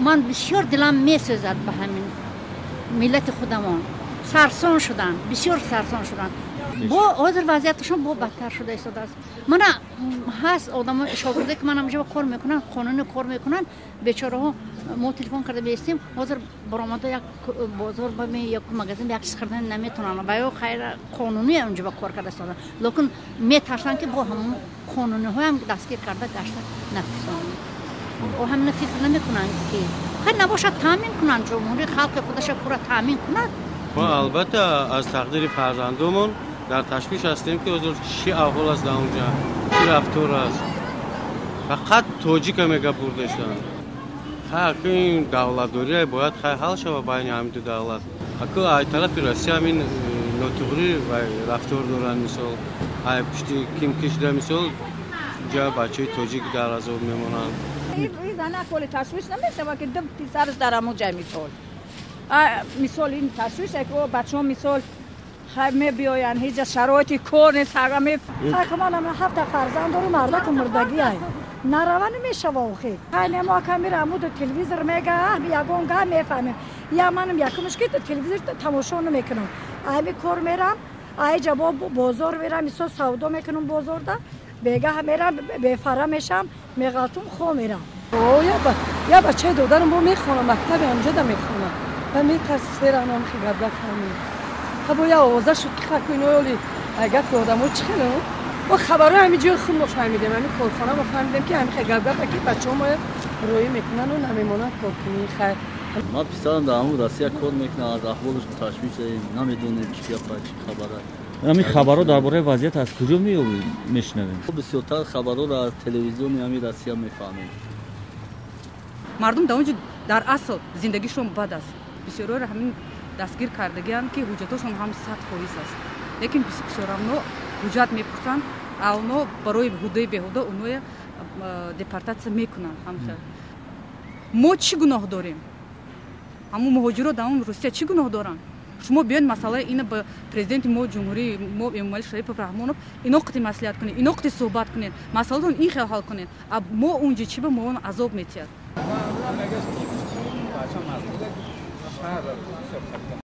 من بسیار دلم میسوزد به همین ملت خودمان. سرسان شدن، بسیار سرسان شدن. با حاضر وضعیتشون با بدتر شده ایستاده است. من هست آدم شاگرده که من همونجا کار میکنن، قانونی کار میکنن، بیچاره ها ما تلفن کرده بیستیم حاضر برآمده یک بازار به یک مغازه یک چیز خریدن نمیتونن. باید خیر قانونی اونجا با کار کرده استاده. لیکن میترسن که با همون قانونی های هم دستگیر کرده گشته نفسان. و هم فکر نمیکنن که خیر نباشد تامین کنن، جمهوری خلق خودش پورا تامین کنند. ما البته از تقدیر فرزندمون در تشویش هستیم که حضور چی احوال است در اونجا، چی رفتار است. فقط توجیه که میگه بردشتن. خیلی این دولت‌داری باید خیلی حل شود بین همین دو دولت. اگه از طرف روسیه همین نوتوری و رفتار دارن مثال، ای پشتی کیم کشیده مثال جا بچه توجیه که در عذاب میمونن. این زنه کل تشویش نمیشه که دو پسرش در همون جای مثال این تشویش که بچه ها مثال می بیاین هیچ شرایطی کار نیست همه من هم 7 فرزند دارم مردک مردگی هست نروان میشه واقعی خیلی ما که میره عمود تلویزر میگه یکون گاه میفهمیم یا منم یکمش که تلویزر تماشا نمیکنم همین کار میرم اینجا بازار میرم مثلا سودا میکنم بازار ده بگه میرم بفره میشم میغلطم خو میرم یا بچه دادرم با میخونم مکتب همجا ده میخونم و میترسیرم هم خیلی گبلک همین خب یا آوازه شد که خاکوی نویلی اگر که آدم ها چخیله و خبره همینجور خود ما فهمیدیم همین کارخانه ما فهمیدیم که همین خیلی گبلک که بچه ها روی میکنن و نمیمونن کار کنی خیلی ما پسرم در همون راسیه کار میکنن از احوالش تشویش داریم نمیدونیم چی خبره همین خبرها درباره وضعیت از کجا میشنویم؟ بسیارتر خبرها را از تلویزیون همین راسیه میفهمیم. مردم در اونجا در اصل زندگیشون بد است. بسیاری همین دستگیر کردگیان که حجتشون هم صد فویس است. لیکن بسیارامنو حجت میپرسن، اونو برای بهوده اونو دپارتاسیا میکنن. ما چی گناه داریم؟ همون مهاجرا در اون روسیه چی گناه دارن؟ شما بیاین مسئله اینو به پرزیدنت ما جمهوری ما امامعلی شریف رحمانوف اینا قتی مصلحت کنین، اینا قتی صحبت کنین، مسئله این خیلی حل کنین. ما اونجا چی به ما عذاب میتید؟